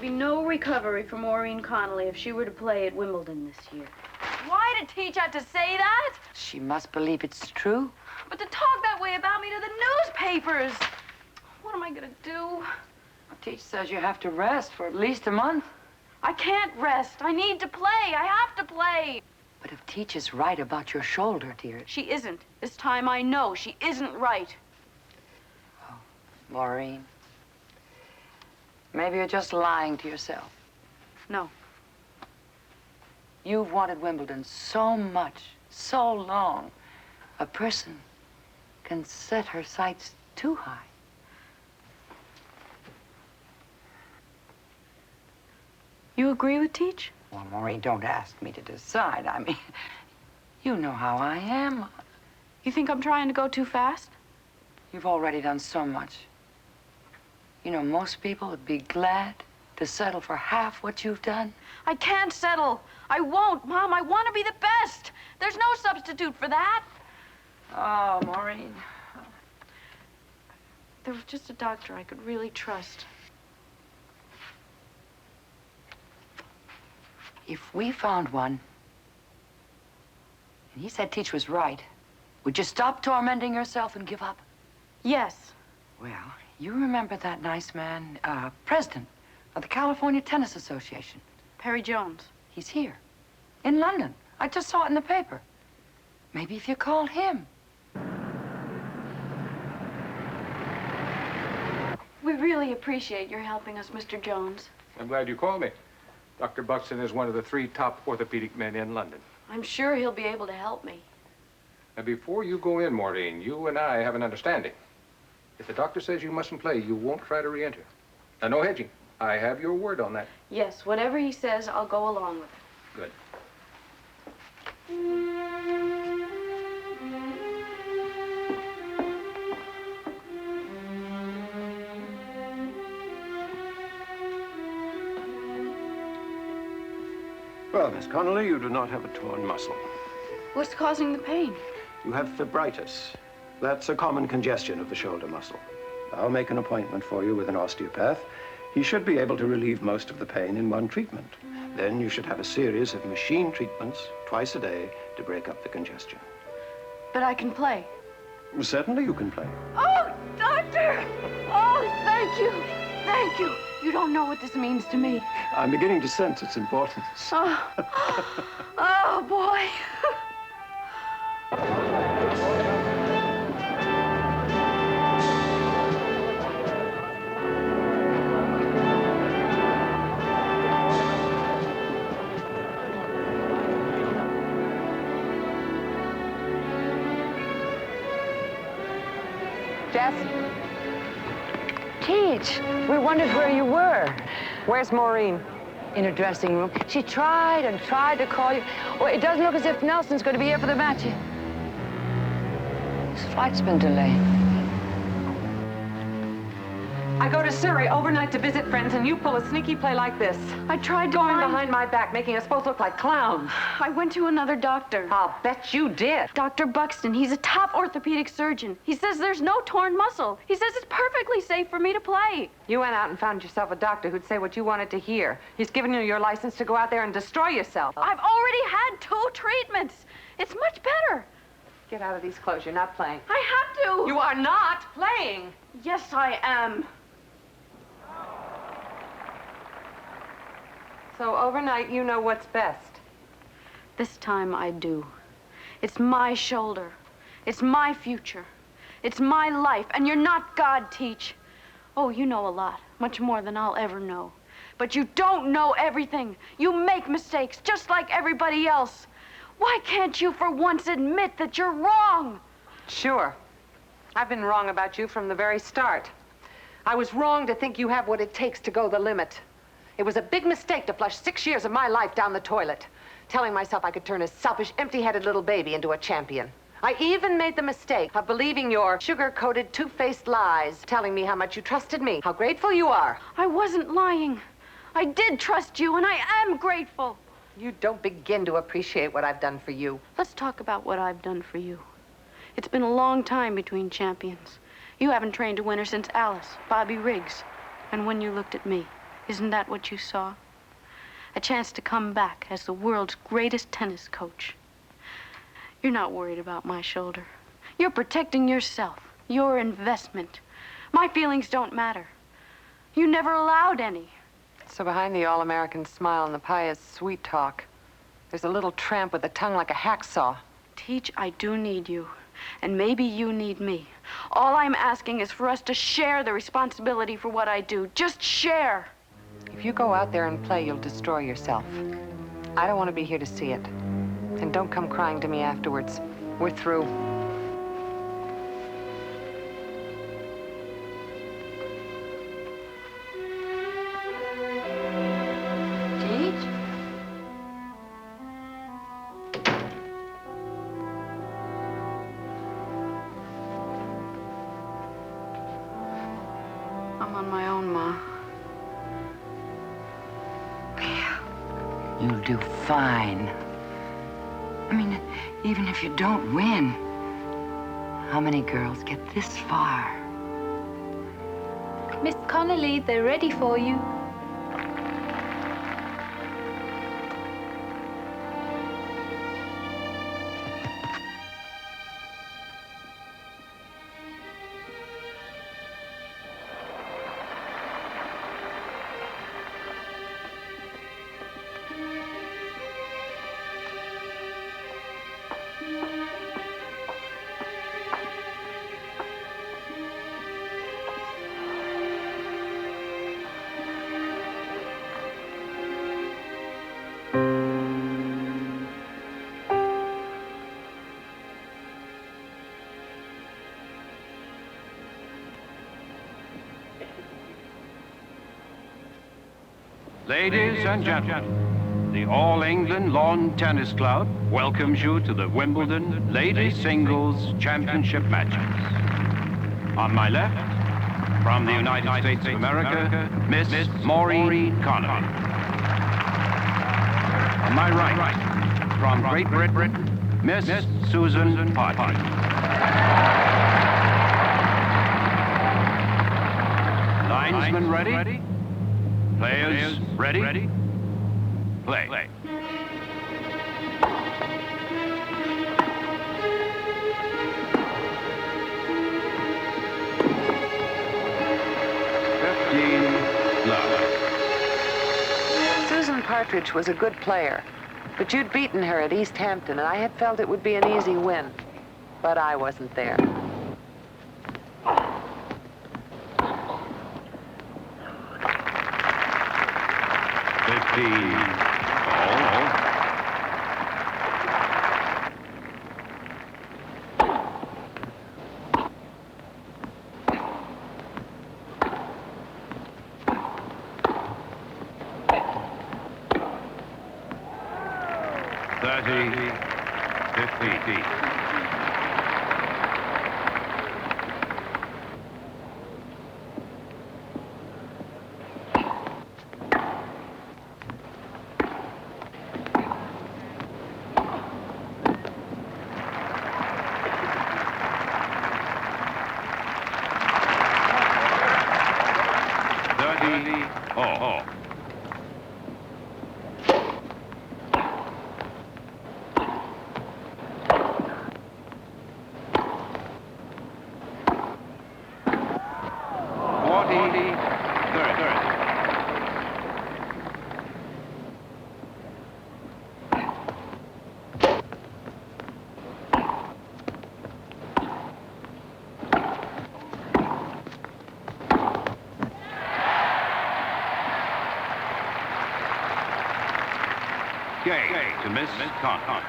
be no recovery for Maureen Connolly if she were to play at Wimbledon this year. Why did Teach have to say that? She must believe it's true. But to talk that way about me to the newspapers. What am I gonna do? Teach says you have to rest for at least a month. I can't rest. I need to play. I have to play. But if Teach is right about your shoulder, dear... She isn't. This time I know she isn't right. Oh, Maureen. Maybe you're just lying to yourself. No. You've wanted Wimbledon so much, so long. A person can set her sights too high. You agree with Teach? Well, Maureen, don't ask me to decide. I mean, you know how I am. You think I'm trying to go too fast? You've already done so much. You know, most people would be glad to settle for half what you've done. I can't settle. I won't, Mom. I want to be the best. There's no substitute for that. Oh, Maureen. There was just a doctor I could really trust. If we found one, and he said Teach was right, would you stop tormenting yourself and give up? Yes. Well, you remember that nice man, president of the California Tennis Association? Perry Jones. He's here, in London. I just saw it in the paper. Maybe if you called him. We really appreciate your helping us, Mr. Jones. I'm glad you called me. Dr. Buxton is one of the 3 top orthopedic men in London. I'm sure he'll be able to help me. Now, before you go in, Maureen, you and I have an understanding. If the doctor says you mustn't play, you won't try to re-enter. Now, no hedging. I have your word on that. Yes, whatever he says, I'll go along with it. Good. Well, Miss Connolly, you do not have a torn muscle. What's causing the pain? You have fibritis. That's a common congestion of the shoulder muscle. I'll make an appointment for you with an osteopath. He should be able to relieve most of the pain in one treatment. Then you should have a series of machine treatments twice a day to break up the congestion. But I can play. Certainly you can play. Oh, doctor! Oh, thank you. Thank you. You don't know what this means to me. I'm beginning to sense its importance. Oh, oh boy. Jess? Teach, we wondered where you were. Where's Maureen? In her dressing room. She tried and tried to call you. Well, it doesn't look as if Nelson's going to be here for the match. His flight's been delayed. I go to Surrey overnight to visit friends, and you pull a sneaky play like this. I tried to Going find... behind my back, making us both look like clowns. I went to another doctor. I'll bet you did. Dr. Buxton, he's a top orthopedic surgeon. He says there's no torn muscle. He says it's perfectly safe for me to play. You went out and found yourself a doctor who'd say what you wanted to hear. He's given you your license to go out there and destroy yourself. I've already had 2 treatments. It's much better. Get out of these clothes. You're not playing. I have to. You are not playing. Yes, I am. So overnight, you know what's best. This time I do. It's my shoulder. It's my future. It's my life, and you're not God, Teach. Oh, you know a lot, much more than I'll ever know. But you don't know everything. You make mistakes, just like everybody else. Why can't you for once admit that you're wrong? Sure. I've been wrong about you from the very start. I was wrong to think you have what it takes to go the limit. It was a big mistake to flush 6 years of my life down the toilet, telling myself I could turn a selfish, empty-headed little baby into a champion. I even made the mistake of believing your sugar-coated, two-faced lies, telling me how much you trusted me, how grateful you are. I wasn't lying. I did trust you, and I am grateful. You don't begin to appreciate what I've done for you. Let's talk about what I've done for you. It's been a long time between champions. You haven't trained a winner since Alice, Bobby Riggs, and when you looked at me. Isn't that what you saw? A chance to come back as the world's greatest tennis coach. You're not worried about my shoulder. You're protecting yourself, your investment. My feelings don't matter. You never allowed any. So behind the all-American smile and the pious sweet talk, there's a little tramp with a tongue like a hacksaw. Teach, I do need you. And maybe you need me. All I'm asking is for us to share the responsibility for what I do. Just share. If you go out there and play, you'll destroy yourself. I don't want to be here to see it. And don't come crying to me afterwards. We're through. Teach? I'm on my own, Ma. You'll do fine. I mean, even if you don't win, how many girls get this far? Miss Connolly, they're ready for you. Ladies and gentlemen, the All England Lawn Tennis Club welcomes you to the Wimbledon Ladies Singles Championship matches. On my left, from the United States of America, Miss Maureen Connolly. On my right, from Great Britain, Miss Susan Partridge. Linesmen ready? Players ready? Play. Susan Partridge was a good player, but you'd beaten her at East Hampton, and I had felt it would be an easy win. But I wasn't there. To Miss Connolly.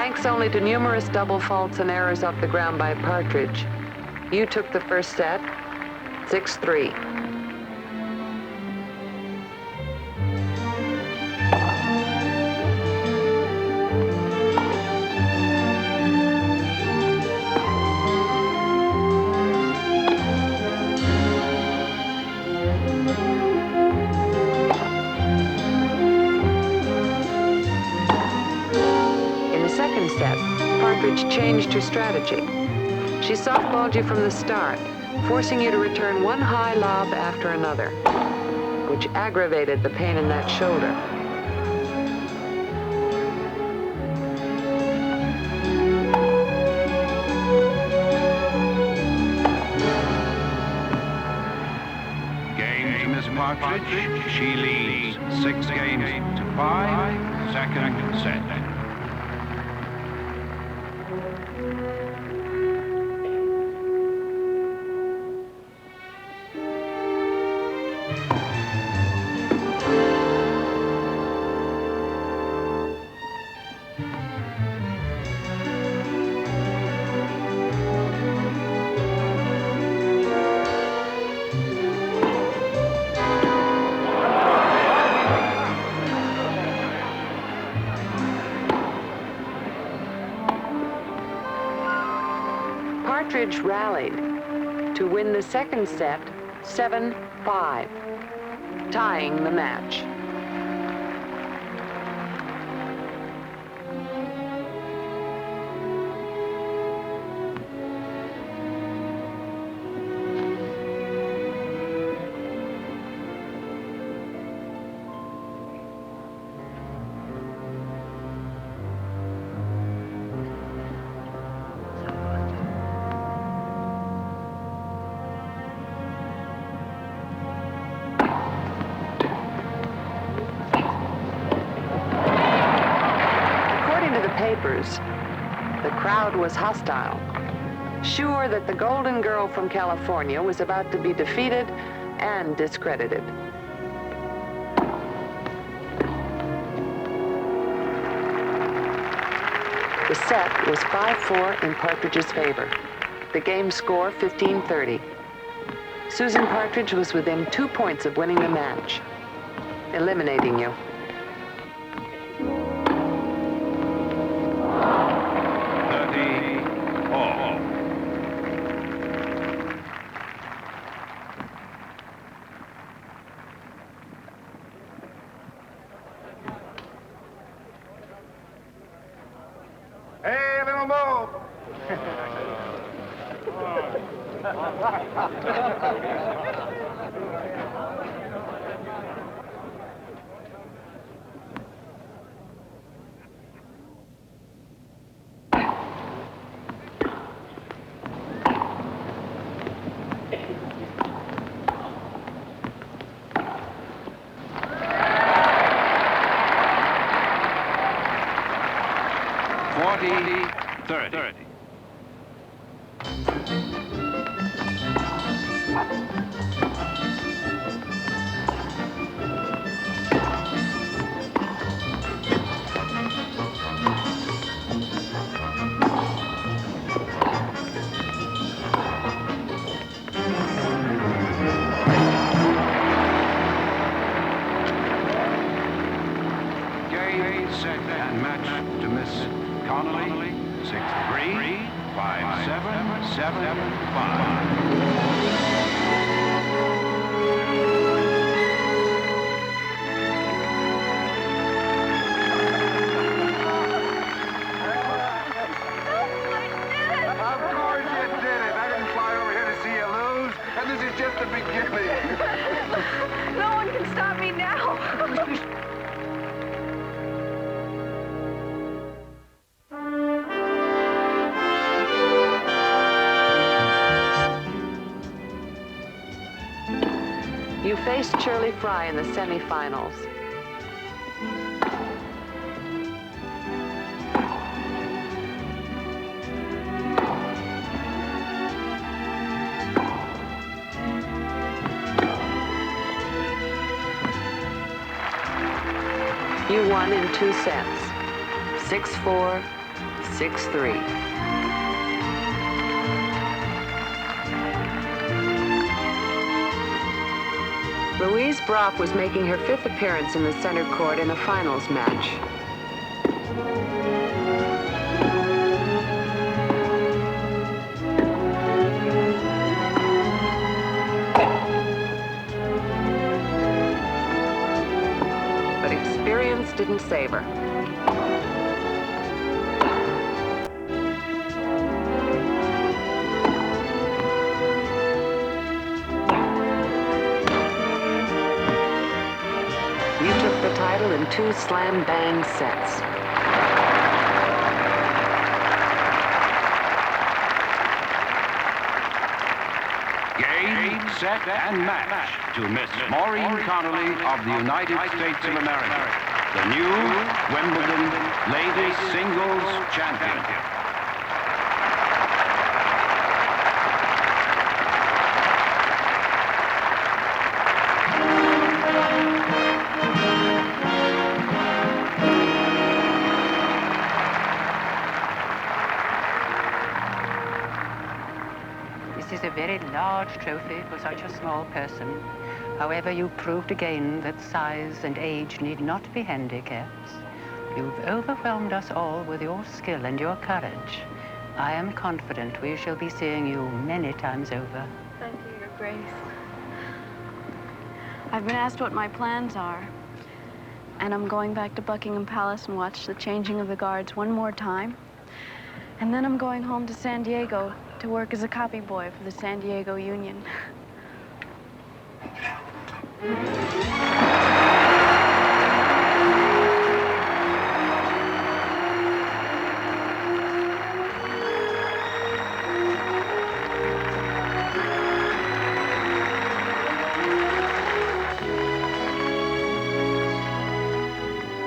Thanks only to numerous double faults and errors off the ground by Partridge, you took the first set, 6-3. Partridge changed her strategy. She softballed you from the start, forcing you to return one high lob after another, which aggravated the pain in that shoulder. Game to Miss Partridge. She leads 6 games to 5. Second set. Partridge rallied to win the second set 7-5, tying the match. The crowd was hostile, sure that the golden girl from California was about to be defeated and discredited. The set was 5-4 in Partridge's favor. The game score 15-30. Susan Partridge was within 2 points of winning the match, eliminating you. Hey, little Mo! And match to Miss Connolly, 6-3, 5-7, 7-5. Just the beginning. No one can stop me now. You faced Shirley Fry in the semifinals. You won in 2 sets, 6-4, 6'3". Louise Brock was making her 5th appearance in the center court in a finals match. But experience didn't save her. You took the title in 2 slam-bang sets. Game, set, and match to Miss Maureen Connolly of the United States of America, the new Wimbledon Ladies Singles Champion. This is a very large trophy for such a small person. However, you proved again that size and age need not be handicaps. You've overwhelmed us all with your skill and your courage. I am confident we shall be seeing you many times over. Thank you, Your Grace. I've been asked what my plans are, and I'm going back to Buckingham Palace and watch the changing of the guards one more time. And then I'm going home to San Diego to work as a copy boy for the San Diego Union.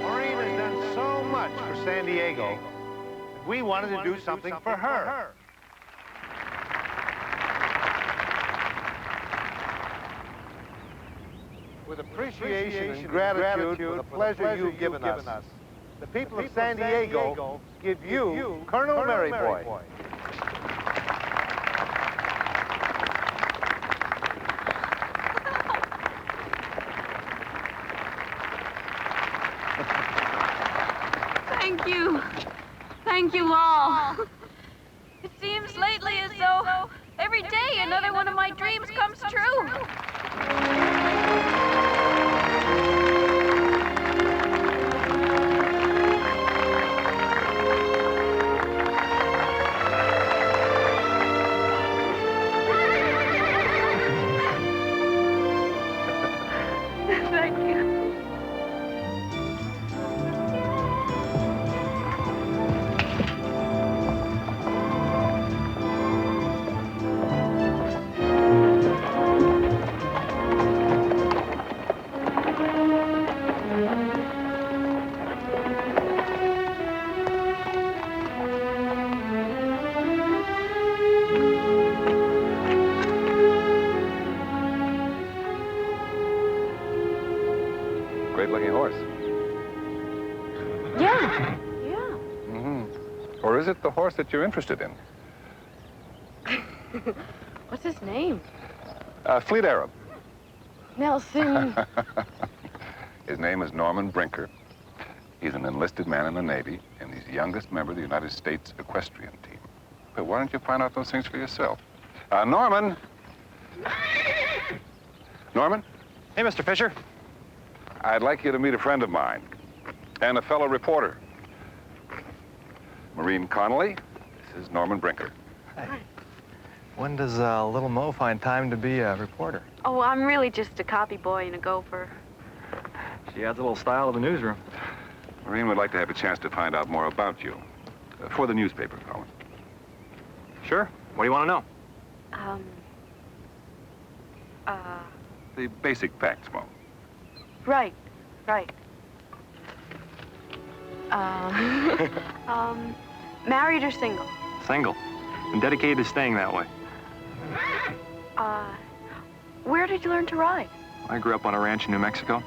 Maureen has done so much for San Diego. We wanted to do something for her. With appreciation and gratitude for the pleasure you've given us, the people of San Diego give you Colonel Maryboy. Thank you. Thank you all. It seems lately as though every day another one of my dreams comes true. Thank you. Great-looking horse. Yeah. Mm-hmm. Or is it the horse that you're interested in? What's his name? Fleet Arab. Nelson. His name is Norman Brinker. He's an enlisted man in the Navy, and he's the youngest member of the United States equestrian team. But why don't you find out those things for yourself? Norman! Norman? Hey, Mr. Fisher. I'd like you to meet a friend of mine and a fellow reporter. Maureen Connolly, this is Norman Brinker. Hi. When does little Mo find time to be a reporter? Oh, I'm really just a copy boy and a gopher. She adds a little style to the newsroom. Maureen would like to have a chance to find out more about you. For the newspaper column. Sure. What do you want to know? The basic facts, Mo. Right. Married or single? Single. And dedicated to staying that way. Where did you learn to ride? I grew up on a ranch in New Mexico.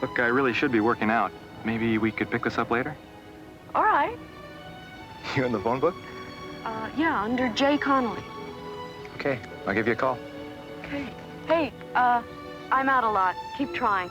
Look, I really should be working out. Maybe we could pick this up later? All right. You in the phone book? Yeah, under J. Connolly. Okay, I'll give you a call. Okay. Hey, I'm out a lot. Keep trying.